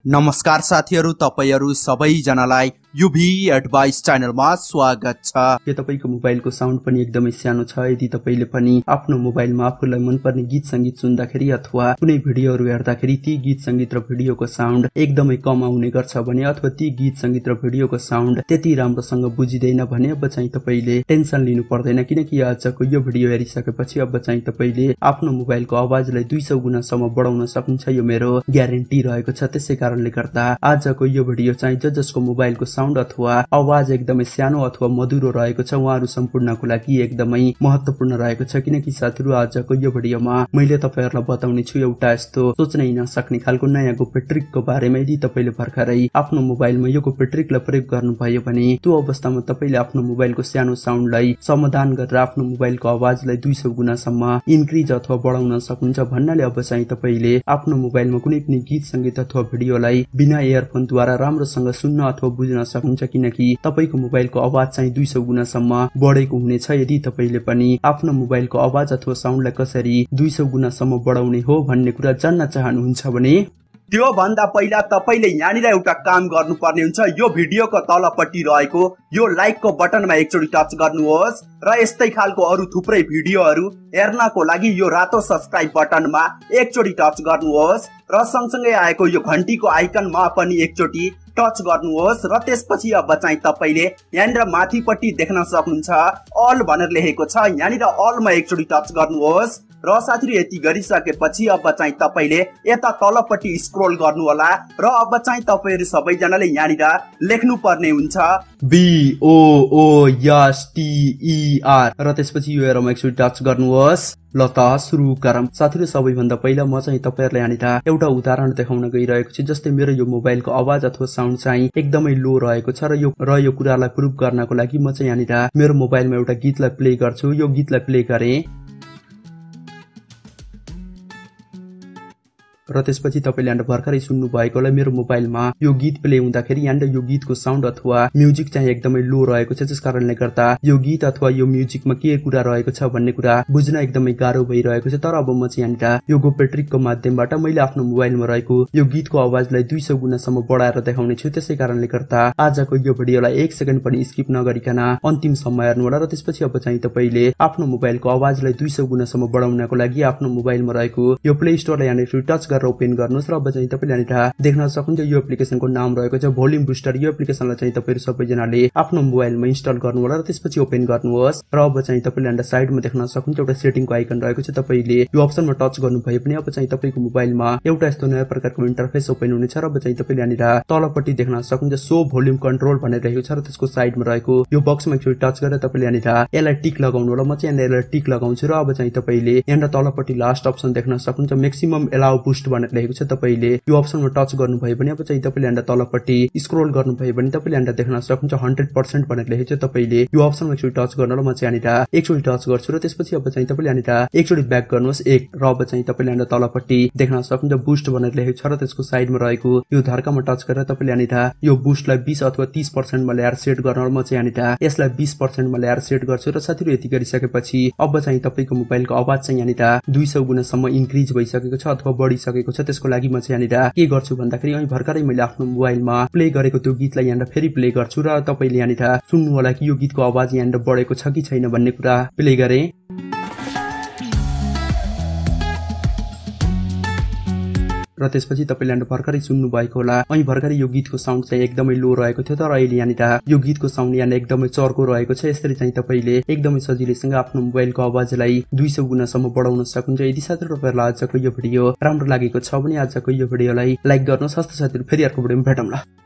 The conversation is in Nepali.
नमस्कार साथीहरु, तपाईहरु सबैजनालाई UvAdvice च्यानलमा स्वागत छ। के तपाईको मोबाइलको साउन्ड पनि एकदमै सानो छ? यदि तपाईले पनि आफ्नो मोबाइलमा आफुलाई मनपर्ने गीत संगीत सुन्दाखेरि अथवा कुनै भिडियोहरु हेर्दाखेरि ती गीत संगीत र भिडियोको साउन्ड एकदमै कम आउने गर्छ भने अथवा ती गीत संगीत र भिडियोको साउन्ड त्यति राम्रोसँग बुझिदैन भने अब चाहिँ तपाईले टेन्सन लिनु पर्दैन, किनकि आजको यो भिडियो हेरिसकेपछि अब चाहिँ तपाईले आफ्नो मोबाइलको आवाजलाई 200 गुणासम्म बढाउन सक्नुहुन्छ। यो मेरो ग्यारेन्टी रहेको छ। त्यसै कारणले गर्दा आजको यो भिडियो चाहिँ जसको मोबाइलको साउन्ड अथवा आवाज एकदमै सानो अथवा मधुरो रहेको छ उहाँहरु सम्पूर्णको लागि एकदमै महत्त्वपूर्ण रहेको छ, किनकि साथीहरु आजको यो भिडियोमा मैले तपाईहरुलाई बताउने छु एउटा यस्तो सोच्नै नसक्ने खालको नयाँ गोप्य ट्रिकको बारेमा। यदि तपाईले भर्खरै आफ्नो मोबाइलमा यो गोप्य ट्रिकलाई प्रयोग गर्नुभयो भने त्यो अवस्थामा तपाईले आफ्नो मोबाइलको सानो साउन्डलाई समाधान गरेर आफ्नो मोबाइलको आवाजलाई 200 गुणासम्म इन्क्रिज अथवा बढाउन सक्नुहुन्छ। भन्नाले अब चाहिँ तपाईले आफ्नो मोबाइलमा कुनै पनि गीत संगीत अथवा भिडियोलाई बिना इयरफोन द्वारा राम्रोसँग सुन्न अथवा बुझ्न सक्नुहुन्छ, किनकि तपाईको मोबाइलको आवाज चाहिँ 200 गुणासम्म बढेको हुनेछ। यदि तपाईले पनि आफ्नो मोबाइलको आवाज अथवा साउन्डलाई कसरी 200 गुणासम्म बढाउने हो भन्ने कुरा जान्न चाहनुहुन्छ भने त्यो भन्दा पहिला तपाईले यहाँनिर एउटा काम गर्नुपर्ने हुन्छ। यो भिडियोको तलपट्टि रहेको यो लाइकको बटनमा एकचोटी टच गर्नुहोस् र यस्तै खालको अरु थुप्रै भिडियोहरु हेर्नको लागि यो रातो सब्स्क्राइब बटनमा एकचोटी टच गर्नुहोस् र सँगसँगै आएको यो घण्टीको आइकनमा पनि एकचोटी टच गर्नुहोस् र त्यसपछि अब चाहिँ तपाईले यहाँनिर माथिपट्टि देख्न सक्नुहुन्छ अल भनेर लेखेको छ। यहाँनिर अलमा एकचोटी टच गर्नुहोस् र साथीहरु यति गरिसकेपछि अब चाहिँ तपाईले यता तलपट्टि स्क्रोल गर्नु होला र अब चाहिँ तपाईहरु सबैजनाले यहाँनिर लेख्नु पर्ने हुन्छ BOOSTER र त्यसपछि यो एरोमा एकचोटी टच गर्नुहोस्। ल त सुरु गरौँ। साथीहरु सबैभन्दा पहिला म चाहिँ तपाईहरुलाई यहाँनिर एउटा उदाहरण देखाउन गइरहेको छु। जस्तै मेरो यो मोबाइलको आवाज अथवा साउन्ड चाहिँ एकदमै लो रहेको छ र यो कुरालाई प्रुफ गर्नको लागि म चाहिँ यहाँनिर मेरो मोबाइलमा एउटा गीतलाई प्ले गर्छु। यो गीतलाई प्ले गरे र त्यसपछि तपाईले यहाँनिर भर्खरै सुन्नु भएको होला मेरो मोबाइलमा यो गीत प्ले हुँदाखेरि यहाँनिर यो गीतको साउन्ड अथवा म्युजिक चाहिँ एकदमै लो रहेको छ, जसकारणले गर्दा यो गीत अथवा यो म्युजिकमा के कुरा रहेको छ भन्ने कुरा बुझ्न एकदमै गाह्रो भइरहेको छ। तर अब म चाहिँ यहाँनिर यो गोप्य ट्रिकको माध्यमबाट मैले आफ्नो मोबाइलमा रहेको यो गीतको आवाजलाई 200 गुणासम्म बढाएर देखाउने छु। त्यसै कारणले गर्दा आजको यो भिडियोलाई 1 सेकेन्ड पनि स्किप नगरिकन अन्तिमसम्म हेर्नु होला र त्यसपछि अब चाहिँ तपाईले आफ्नो मोबाइलको आवाजलाई 200 गुणासम्म बढाउनको लागि आफ्नो मोबाइलमा रहेको यो प्ले स्टोरलाई यहाँनिर टच ओपन गर्नुस् र अब चाहिँ तपाईले यहाँनिर देख्न सक्नुहुन्छ यो एप्लिकेसनको नाम रहेको छ भोल्युम बुस्टर। यो एप्लिकेसनलाई चाहिँ तपाईहरु सबैजनाले आफ्नो मोबाइलमा इन्स्टल गर्नु होला र त्यसपछि ओपन गर्नुहोस् र अब चाहिँ तपाईले यहाँनिर साइडमा देख्न सक्नुहुन्छ एउटा सेटिङको आइकन रहेको छ। तपाईले यो अप्सनमा टच गर्नुभयो भने अब चाहिँ तपाईको मोबाइलमा एउटा यस्तो नयाँ प्रकारको इन्टरफेस ओपन हुनेछ र अब चाहिँ तपाईले यहाँनिर तलपट्टि देख्न सक्नुहुन्छ सो भोल्युम कन्ट्रोल भनेर लेखेको छ र त्यसको साइडमा रहेको यो बक्समा एकचोटी टच गरेर तपाईले यहाँनिर यसलाई टिक लगाउनु होला। म चाहिँ यहाँनिर यसलाई टिक लगाउँछु र अब चाहिँ तपाईले यहाँनिर तलपट्टि लास्ट अप्सन देख्न सक्नुहुन्छ म्याक्सिमम एलाउ बुस्ट भनेर लेखेको छ। तपाईले यो अप्सनमा टच गर्नुभयो भने अब चाहिँ तपाईले यहाँनिर तलपट्टि स्क्रोल गर्नुभयो भने तपाईले यहाँनिर देख्न सक्नुहुन्छ 100% भनेर लेखेको छ। तपाईले यो अप्सनमा एकचोटी टच गर्नु ल। म चाहिँ यहाँनिर एकचोटी टच गर्छु र त्यसपछि अब चाहिँ तपाईले यहाँनिर एकचोटी ब्याक गर्नुहोस् र अब चाहिँ तपाईले यहाँनिर तलपट्टि देख्न सक्नुहुन्छ बुस्ट भनेर लेखेको छ र त्यसको साइडमा रहेको यो धर्कामा टच गरेर तपाईले यहाँनिर यो बुस्टलाई 20 अथवा 30% मा ल्याएर सेट गर्नु ल। म चाहिँ यहाँनिर यसलाई 20% मा ल्याएर सेट गर्छु र साथीहरु यति गरिसकेपछि अब चाहिँ तपाईको मोबाइलको आवाज चाहिँ यहाँनिर 200 गुणासम्म इन्क्रिज भइसकेको छ अथवा बढिसकेको छ। त्यसको लागि म चाहिँ यहाँनिर के गर्छु भन्दाखेरि अनि भर्खरै मैले आफ्नो मोबाइलमा प्ले गरेको त्यो गीतलाई यहाँनिर फेरि प्ले गर्छु र तपाईले यहाँनिर सुन्नु होला कि यो गीतको आवाज यहाँनिर बढेको छ कि छैन भन्ने कुरा प्ले गरे र त्यसपछि तपाईले यहाँनिर भर्खरै सुन्नु भएको होला। अनि भर्खरै यो गीतको साउन्ड चाहिँ एकदमै लो रहेको थियो तर अहिले यहाँनिर यो गीतको साउन्ड यहाँनिर एकदमै चर्को रहेको छ। यसरी चाहिँ तपाईले एकदमै सजिलैसँग आफ्नो मोबाइलको आवाजलाई 200 गुणासम्म बढाउन सक्नुहुन्छ। यदि साथीहरु तपाईहरुलाई आजको यो भिडियो राम्रो लागेको छ भने आजको यो भिडियोलाई लाइक गर्नुहोस्। हस्त साथीहरु फेरि अर्को भिडियोमा भेटौँला।